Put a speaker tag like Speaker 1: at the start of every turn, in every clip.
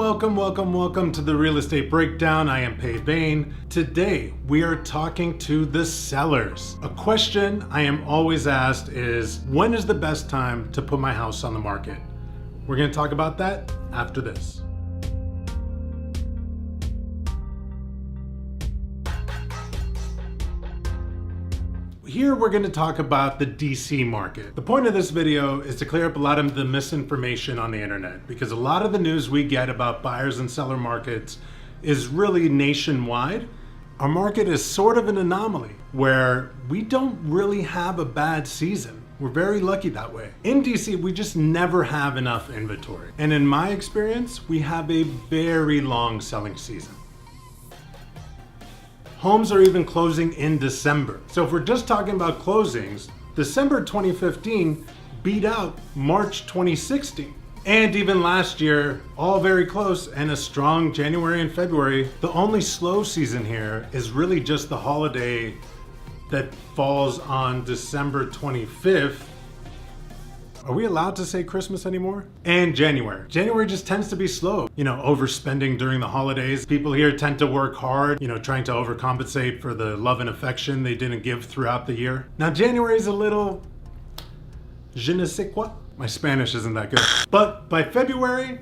Speaker 1: Welcome to the Real Estate Breakdown. I am Pey Behin. Today, we are talking to the sellers. A question I am always asked is, when is the best time to put my house on the market? We're going to talk about that after this. Here we're going to talk about the DC market. The point of this video is to clear up a lot of the misinformation on the internet, because a lot of the news we get about buyers and seller markets is really nationwide. Our market is sort of an anomaly where we don't really have a bad season. We're very lucky that way. In DC, we just never have enough inventory. And in my experience, we have a very long selling season. Homes are even closing in December. So if we're just talking about closings, December 2015 beat out March 2016. And even last year, all very close, and a strong January and February. The only slow season here is really just the holiday that falls on December 25th. Are we allowed to say Christmas anymore? And January. January just tends to be slow. Overspending during the holidays. People here tend to work hard, trying to overcompensate for the love and affection they didn't give throughout the year. Now, January is a little je ne sais quoi. My Spanish isn't that good. But by February,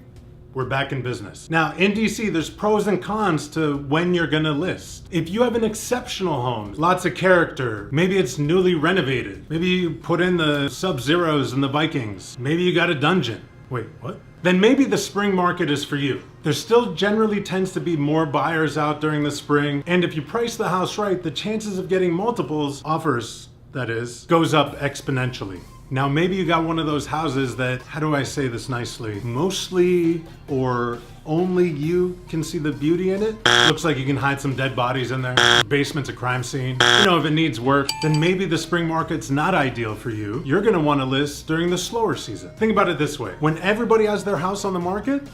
Speaker 1: we're back in business. Now, in DC, there's pros and cons to when you're gonna list. If you have an exceptional home, lots of character, maybe it's newly renovated, maybe you put in the Sub-Zeros and the Vikings, maybe you got a dungeon. Wait, what? Then maybe the spring market is for you. There still generally tends to be more buyers out during the spring, and if you price the house right, the chances of getting multiples, offers that is, goes up exponentially. Now, maybe you got one of those houses that, how do I say this nicely? Mostly or only you can see the beauty in it. Looks like you can hide some dead bodies in there. The basement's a crime scene. If it needs work, then maybe the spring market's not ideal for you. You're gonna wanna list during the slower season. Think about it this way. When everybody has their house on the market,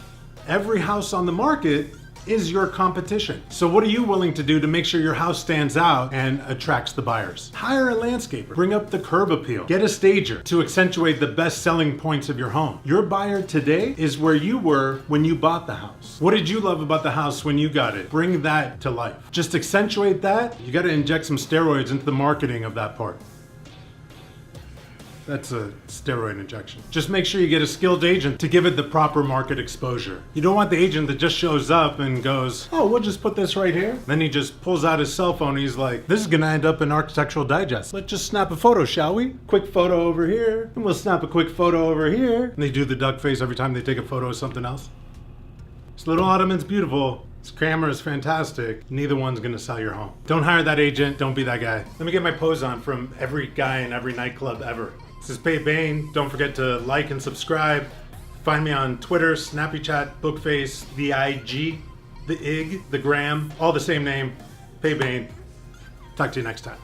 Speaker 1: every house on the market is your competition. So what are you willing to do to make sure your house stands out and attracts the buyers? Hire a landscaper, bring up the curb appeal, get a stager to accentuate the best selling points of your home. Your buyer today is where you were when you bought the house. What did you love about the house when you got it? Bring that to life. Just accentuate that. You gotta inject some steroids into the marketing of that part. That's a steroid injection. Just make sure you get a skilled agent to give it the proper market exposure. You don't want the agent that just shows up and goes, oh, we'll just put this right here. Then he just pulls out his cell phone. He's like, this is gonna end up in Architectural Digest. Let's just snap a photo, shall we? Quick photo over here, and we'll snap a quick photo over here. And they do the duck face every time they take a photo of something else. This little ottoman's beautiful. This camera is fantastic. Neither one's gonna sell your home. Don't hire that agent. Don't be that guy. Let me get my pose on from every guy in every nightclub ever. This is Pey Behin. Don't forget to like and subscribe. Find me on Twitter, Snapchat, Bookface, the IG, the IG, the Gram, all the same name. Pey Behin. Talk to you next time.